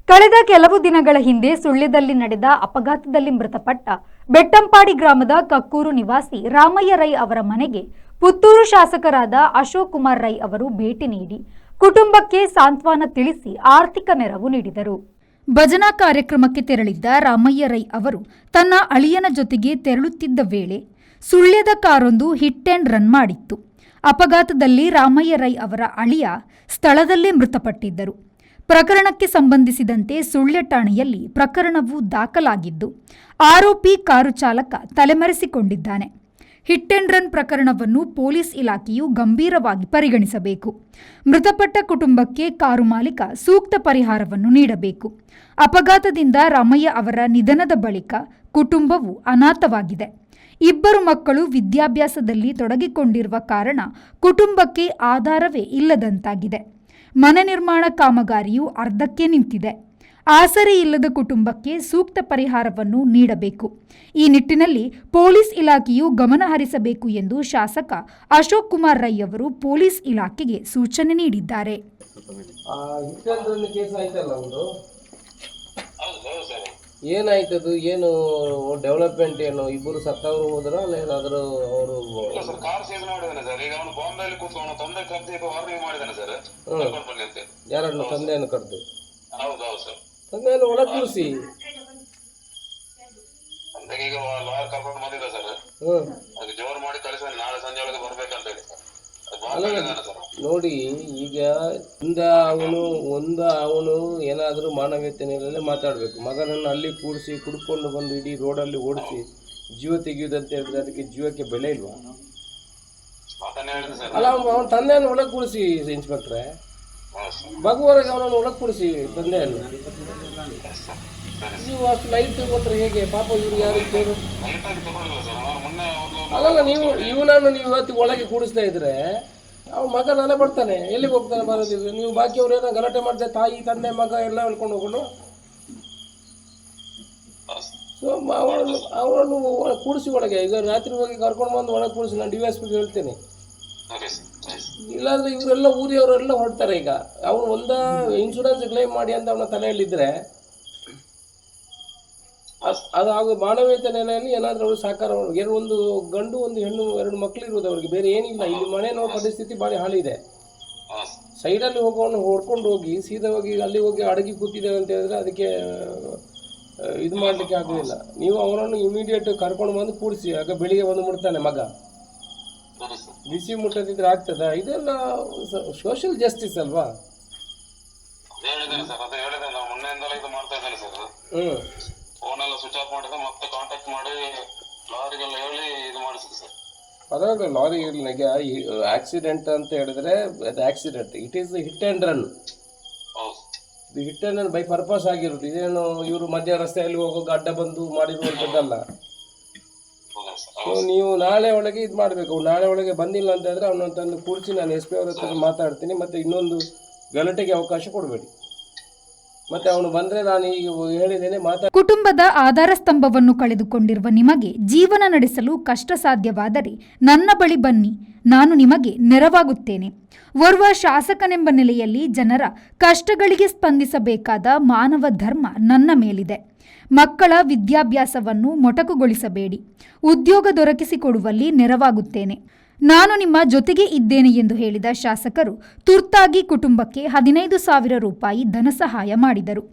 ಕಳೆದ ಕೆಲವು ದಿನಗಳ ಹಿಂದೆ ಸುಳ್ಯದಲ್ಲಿ ನಡೆದ ಅಪಘಾತದಲ್ಲಿ ಮೃತಪಟ್ಟ ಬೆಟ್ಟಂಪಾಡಿ ಗ್ರಾಮದ ಕಕ್ಕೂರು ನಿವಾಸಿ ರಾಮಯ್ಯ ರೈ ಅವರ ಮನೆಗೆ ಪುತ್ತೂರು ಶಾಸಕರಾದ ಅಶೋಕ್ ಕುಮಾರ್ ರೈ ಅವರು ಭೇಟಿ ನೀಡಿ ಕುಟುಂಬಕ್ಕೆ ಸಾಂತ್ವನ ತಿಳಿಸಿ ಆರ್ಥಿಕ ನೆರವು ನೀಡಿದರು. ಭಜನಾ ಕಾರ್ಯಕ್ರಮಕ್ಕೆ ತೆರಳಿದ್ದ ರಾಮಯ್ಯ ರೈ ಅವರು ತನ್ನ ಅಳಿಯನ ಜೊತೆಗೆ ತೆರಳುತ್ತಿದ್ದ ವೇಳೆ ಸುಳ್ಯದ ಕಾರೊಂದು ಹಿಟ್ ಅಂಡ್ ರನ್ ಮಾಡಿತ್ತು. ಅಪಘಾತದಲ್ಲಿ ರಾಮಯ್ಯ ರೈ ಅವರ ಅಳಿಯ ಸ್ಥಳದಲ್ಲೇ ಮೃತಪಟ್ಟಿದ್ದರು. ಪ್ರಕರಣಕ್ಕೆ ಸಂಬಂಧಿಸಿದಂತೆ ಸುಳ್ಯ ಠಾಣೆಯಲ್ಲಿ ಪ್ರಕರಣವು ದಾಖಲಾಗಿದ್ದು ಆರೋಪಿ ಕಾರು ಚಾಲಕ ತಲೆಮರೆಸಿಕೊಂಡಿದ್ದಾನೆ. ಹಿಟ್ ಅಂಡ್ ರನ್ ಪ್ರಕರಣವನ್ನು ಪೊಲೀಸ್ ಇಲಾಖೆಯು ಗಂಭೀರವಾಗಿ ಪರಿಗಣಿಸಬೇಕು. ಮೃತಪಟ್ಟ ಕುಟುಂಬಕ್ಕೆ ಕಾರು ಮಾಲೀಕ ಸೂಕ್ತ ಪರಿಹಾರವನ್ನು ನೀಡಬೇಕು. ಅಪಘಾತದಿಂದ ರಾಮಯ್ಯ ಅವರ ನಿಧನದ ಬಳಿಕ ಕುಟುಂಬವು ಅನಾಥವಾಗಿದೆ. ಇಬ್ಬರು ಮಕ್ಕಳು ವಿದ್ಯಾಭ್ಯಾಸದಲ್ಲಿ ತೊಡಗಿಕೊಂಡಿರುವ ಕಾರಣ ಕುಟುಂಬಕ್ಕೆ ಆಧಾರವೇ ಇಲ್ಲದಂತಾಗಿದೆ. ಮನೆ ನಿರ್ಮಾಣ ಕಾಮಗಾರಿಯು ಅರ್ಧಕ್ಕೆ ನಿಂತಿದೆ. ಆಸರೆ ಇಲ್ಲದ ಕುಟುಂಬಕ್ಕೆ ಸೂಕ್ತ ಪರಿಹಾರವನ್ನು ನೀಡಬೇಕು. ಈ ನಿಟ್ಟಿನಲ್ಲಿ ಪೊಲೀಸ್ ಇಲಾಖೆಯು ಗಮನ ಹರಿಸಬೇಕು ಎಂದು ಶಾಸಕ ಅಶೋಕ್ ಕುಮಾರ್ ರೈ ಅವರು ಪೊಲೀಸ್ ಇಲಾಖೆಗೆ ಸೂಚನೆ ನೀಡಿದ್ದಾರೆ. ಏನಾಯ್ತದು, ಏನು ಡೆವಲಪ್ಮೆಂಟ್, ಏನು ಇಬ್ಬರು ಸತ್ತವರು ಹೋದ್ರ ಅಲ್ಲ ಏನಾದ್ರು ಅವರು ಕಾರ್ ಸೇಲ್ ಮಾಡಿದಾನೆ ಸರ್. ಈಗ ಅವನು ಬಾಂಬೆಯಲ್ಲಿ ಕೂತ್ಕೊಂಡು ತಂದೆ ಕರೆದು ವಾರ್ನಿಂಗ್ ಮಾಡಿದಾನೆ ಸರ್. ಯಾರನ್ನು ತಂದೆಯನ್ನು ಕರೆದು? ಹೌದೌದು ಸರ್. ತಂದೆಯನ್ನು ಒಳಗೆ ಕೂರಿಸಿ ತಂದೆಗೆ ಈಗ ಲಾಯರ್ ಕರ್ಕೊಂಡು ಬಂದಿದ್ದ ಸರ್. ಅದು ಜೋರು ಮಾಡಿ ಕಳಿಸಿ ನಾಳೆ ಸಂಜೆ ಒಳಗೆ ಬರ್ಬೇಕಂತ ಹೇಳಿ ಸರ್. ನೋಡಿ, ಈಗ ಅವನು ಏನಾದರೂ ಮಾನವೀಯತೆ ನೆಲೆಯಲ್ಲಿ ಮಾತಾಡಬೇಕು. ಮಗನನ್ನು ಅಲ್ಲಿ ಕೂಡಿಸಿ ಕುಡ್ಕೊಂಡು ಬಂದು ಇಡೀ ರೋಡಲ್ಲಿ ಓಡಿಸಿ ಜೀವ ತೆಗೆಯುವುದಂತ ಹೇಳಿದ್ರೆ ಅದಕ್ಕೆ ಜೀವಕ್ಕೆ ಬೆಲೆ ಇಲ್ವಾ? ಅಲ್ಲ, ಅವನ ತಂದೆಯನ್ನು ಒಳಗೆ ಕೂಡಿಸಿ ಇನ್ಸ್ಪೆಕ್ಟ್ರೆ, ಬಗುವರೆಗೆ ಅವನನ್ನು ಒಳಗೆ ಕೂಡಿಸಿ ತಂದೆಯನ್ನು. ನೀವು ಅಷ್ಟು ಲೈಟ್ ತಗೊಂಡ್ರೆ ಹೇಗೆ? ಪಾಪ ಇವ್ರು ಯಾರು ಕೇಳು. ಅಲ್ಲಲ್ಲ, ನೀವು ಇವತ್ತು ಒಳಗೆ ಕೂಡಿಸ್ತಾ ಇದ್ರೆ ಅವ್ನ ಮಗ ನಾಳೆ ಬರ್ತಾನೆ, ಎಲ್ಲಿಗೆ ಹೋಗ್ತಾನೆ? ಬರೋದಿಲ್ಲ. ನೀವು ಬಾಕಿಯವ್ರು ಏನೋ ಗಲಾಟೆ ಮಾಡ್ತಾರೆ, ತಾಯಿ ತಂದೆ ಮಗ ಎಲ್ಲ ಹೇಳ್ಕೊಂಡು ಹೋಗೋಣ. ಸೊ ಅವರನ್ನು ಕೂಡಿಸಿ ಒಳಗೆ, ಈಗ ರಾತ್ರಿ ಹೋಗಿ ಕರ್ಕೊಂಡು ಬಂದು ಒಳಗೆ ಕೂಡಿಸಿ ನಾನು DSP ಹೇಳ್ತೇನೆ. ಇಲ್ಲಾಂದ್ರೆ ಇವರೆಲ್ಲ ಊರಿಯವರೆಲ್ಲ ಹೊರಡ್ತಾರೆ. ಈಗ ಅವನು ಇನ್ಶೂರೆನ್ಸ್ ಕ್ಲೈಮ್ ಮಾಡಿ ಅಂತ ಅವನ ತಲೆಯಲ್ಲಿದ್ದರೆ ಅದು ಆಗ ಮಾನವೀಯತೆ ನೆಲೆಯಲ್ಲಿ ಏನಾದರೂ ಅವರು ಸಾಕಾರ. ಒಂದು ಗಂಡು ಒಂದು ಹೆಣ್ಣು, 2 ಮಕ್ಕಳು ಇರುವುದು ಅವ್ರಿಗೆ, ಬೇರೆ ಏನಿಲ್ಲ. ಇಲ್ಲಿ ಮನೆ ನೋಡೋ ಪರಿಸ್ಥಿತಿ ಭಾಳ ಹಾಳಿದೆ. ಸೈಡಲ್ಲಿ ಹೋಗೋನು ಹೊಡ್ಕೊಂಡು ಹೋಗಿ ಸೀದಾ ಹೋಗಿ ಅಲ್ಲಿ ಹೋಗಿ ಅಡಗಿ ಕೂತಿದ್ದೇವೆ ಅಂತ ಹೇಳಿದ್ರೆ ಅದಕ್ಕೆ ಇದು ಮಾಡಲಿಕ್ಕೆ ಆಗೋದಿಲ್ಲ. ನೀವು ಅವರನ್ನು ಇಮಿಡಿಯೇಟ್ ಕರ್ಕೊಂಡು ಬಂದು ಕೂಡಿಸಿ. ಆಗ ಬೆಳಿಗ್ಗೆ ಬಂದು ಮುಟ್ತಾನೆ ಮಗ, ಬಿಸಿ ಮುಟ್ಟದಿದ್ರೆ ಆಗ್ತದ? ಇದೆಲ್ಲ ಸೋಷಿಯಲ್ ಜಸ್ಟಿಸ್ ಅಲ್ವಾ? ಫೋನೆಲ್ಲ ಸ್ವಿಚ್ ಆಫ್ ಮಾಡಿದ್ರೆ ಮತ್ತೆ ಕಾಂಟ್ಯಾಕ್ಟ್ ಮಾಡಿ ಲಾರಿಗೆಲ್ಲ ಹೇಳಿ ಇದು ಮಾಡಿಸಿದೆ ಸರ್. ಪರವಾಗಿಲ್ಲ, ಲಾರಿಗೆ ಆಕ್ಸಿಡೆಂಟ್ ಅಂತ ಹೇಳಿದ್ರೆ ಅದು accident. It is hit and run. Hit and run by purpose ಆಗಿರೋದು. ಇದೇನು ಇವರು ಮಧ್ಯ ರಸ್ತೆಯಲ್ಲಿ ಹೋಗೋಕೆ ಅಡ್ಡ ಬಂದು ಮಾಡಿರುವಂಥದ್ದಲ್ಲ. ಸೊ ನೀವು ನಾಳೆ ಒಳಗೆ ಇದು ಮಾಡಬೇಕು. ನಾಳೆ ಒಳಗೆ ಬಂದಿಲ್ಲ ಅಂತ ಹೇಳಿದ್ರೆ ಅವನನ್ನು ತಂದು ಕೂರಿಸಿ ನಾನು SP ಅವ್ರ ಹತ್ರ ಮಾತಾಡ್ತೀನಿ. ಮತ್ತೆ ಇನ್ನೊಂದು ಗಲಾಟೆಗೆ ಅವಕಾಶ ಕೊಡಬೇಡಿ. ಮತ್ತೆ ಅವನು ಬಂದ್ರೆ ನಾನು ಈಗ ಹೇಳಿದ್ದೇನೆ ಕುಟುಂಬದ ಆಧಾರ ಸ್ತಂಭವನ್ನು ಕಳೆದುಕೊಂಡಿರುವ ನಿಮಗೆ ಜೀವನ ನಡೆಸಲು ಕಷ್ಟ ಸಾಧ್ಯವಾದರೆ ನನ್ನ ಬಳಿ ಬನ್ನಿ, ನಾನು ನಿಮಗೆ ನೆರವಾಗುತ್ತೇನೆ. ಓರ್ವ ಶಾಸಕನೆಂಬ ನೆಲೆಯಲ್ಲಿ ಜನರ ಕಷ್ಟಗಳಿಗೆ ಸ್ಪಂದಿಸಬೇಕಾದ ಮಾನವ ಧರ್ಮ ನನ್ನ ಮೇಲಿದೆ. ಮಕ್ಕಳ ವಿದ್ಯಾಭ್ಯಾಸವನ್ನು ಮೊಟಕುಗೊಳಿಸಬೇಡಿ. ಉದ್ಯೋಗ ದೊರಕಿಸಿಕೊಡುವಲ್ಲಿ ನೆರವಾಗುತ್ತೇನೆ. ನಾನು ನಿಮ್ಮ ಜೊತೆಗೆ ಇದ್ದೇನೆ ಎಂದು ಹೇಳಿದ ಶಾಸಕರು ತುರ್ತಾಗಿ ಕುಟುಂಬಕ್ಕೆ 15,000 ರೂಪಾಯಿ ಧನ ಸಹಾಯ ಮಾಡಿದರು.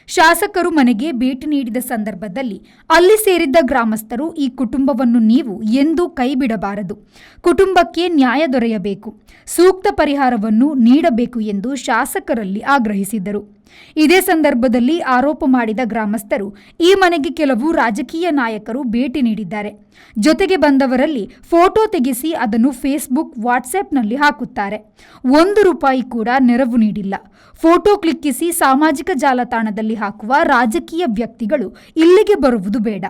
ಶಾಸಕರು ಮನೆಗೆ ಭೇಟಿ ನೀಡಿದ ಸಂದರ್ಭದಲ್ಲಿ ಅಲ್ಲಿ ಸೇರಿದ್ದ ಗ್ರಾಮಸ್ಥರು ಈ ಕುಟುಂಬವನ್ನು ನೀವು ಎಂದೂ ಕೈಬಿಡಬಾರದು, ಕುಟುಂಬಕ್ಕೆ ನ್ಯಾಯ ದೊರೆಯಬೇಕು, ಸೂಕ್ತ ಪರಿಹಾರವನ್ನು ನೀಡಬೇಕು ಎಂದು ಶಾಸಕರಲ್ಲಿ ಆಗ್ರಹಿಸಿದರು. ಇದೇ ಸಂದರ್ಭದಲ್ಲಿ ಆರೋಪ ಮಾಡಿದ ಗ್ರಾಮಸ್ಥರು ಈ ಮನೆಗೆ ಕೆಲವು ರಾಜಕೀಯ ನಾಯಕರು ಭೇಟಿ ನೀಡಿದ್ದಾರೆ. ಜೊತೆಗೆ ಬಂದವರಲ್ಲಿ ಫೋಟೋ ತೆಗೆಸಿ ಅದನ್ನು ಫೇಸ್ಬುಕ್, ವಾಟ್ಸ್ಆ್ಯಪ್ನಲ್ಲಿ ಹಾಕುತ್ತಾರೆ. 1 ರೂಪಾಯಿ ಕೂಡ ನೆರವು ನೀಡಿಲ್ಲ. ಫೋಟೋ ಕ್ಲಿಕ್ಕಿಸಿ ಸಾಮಾಜಿಕ ಜಾಲತಾಣದಲ್ಲಿ ಹಾಕುವ ರಾಜಕೀಯ ವ್ಯಕ್ತಿಗಳು ಇಲ್ಲಿಗೆ ಬರುವುದು ಬೇಡ.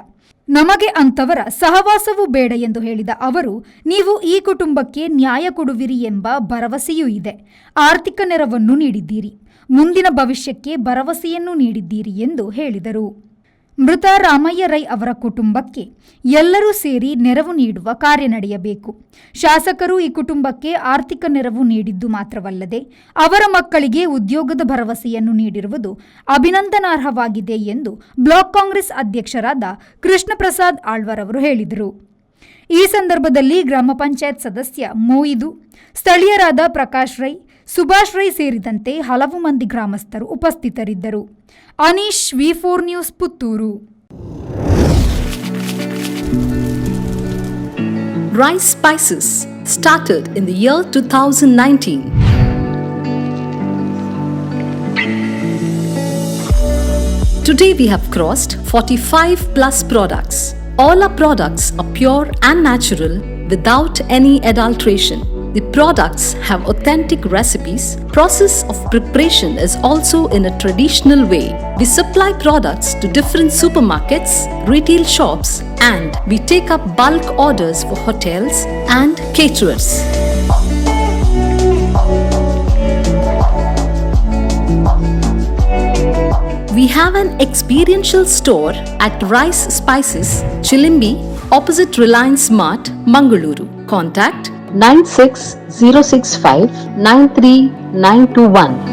ನಮಗೆ ಅಂತವರ ಸಹವಾಸವೂ ಬೇಡ ಎಂದು ಹೇಳಿದ ಅವರು, ನೀವು ಈ ಕುಟುಂಬಕ್ಕೆ ನ್ಯಾಯ ಕೊಡುವಿರಿ ಎಂಬ ಭರವಸೆಯೂ ಇದೆ. ಆರ್ಥಿಕ ನೆರವನ್ನು ನೀಡಿದ್ದೀರಿ, ಮುಂದಿನ ಭವಿಷ್ಯಕ್ಕೆ ಭರವಸೆಯನ್ನು ನೀಡಿದ್ದೀರಿ ಎಂದು ಹೇಳಿದರು. ಮೃತ ರಾಮಯ್ಯ ರೈ ಅವರ ಕುಟುಂಬಕ್ಕೆ ಎಲ್ಲರೂ ಸೇರಿ ನೆರವು ನೀಡುವ ಕಾರ್ಯ ನಡೆಯಬೇಕು. ಶಾಸಕರು ಈ ಕುಟುಂಬಕ್ಕೆ ಆರ್ಥಿಕ ನೆರವು ನೀಡಿದ್ದು ಮಾತ್ರವಲ್ಲದೆ ಅವರ ಮಕ್ಕಳಿಗೆ ಉದ್ಯೋಗದ ಭರವಸೆಯನ್ನು ನೀಡಿರುವುದು ಅಭಿನಂದನಾರ್ಹವಾಗಿದೆ ಎಂದು ಬ್ಲಾಕ್ ಕಾಂಗ್ರೆಸ್ ಅಧ್ಯಕ್ಷರಾದ ಕೃಷ್ಣ ಪ್ರಸಾದ್ ಆಳ್ವಾರ್ ಅವರು ಹೇಳಿದರು. ಈ ಸಂದರ್ಭದಲ್ಲಿ ಗ್ರಾಮ ಪಂಚಾಯತ್ ಸದಸ್ಯ ಮೊಯಿದು, ಸ್ಥಳೀಯರಾದ ಪ್ರಕಾಶ್ ರೈ, ಸುಭಾಷ್ ರೈ ಸೇರಿದಂತೆ ಹಲವು ಮಂದಿ ಗ್ರಾಮಸ್ಥರು ಉಪಸ್ಥಿತರಿದ್ದರು. Anish, V4 news, Puttur. Rice Spices started in the year 2019. Today we have crossed 45 plus products. All our products are pure and natural without any adulteration. The products have authentic recipes. Process of preparation is also in a traditional way. We supply products to different supermarkets, retail shops, and we take up bulk orders for hotels and caterers. We have an experiential store at Rice Spices, Chilimbi, opposite Reliance Mart, Mangaluru. Contact 96 065 93921.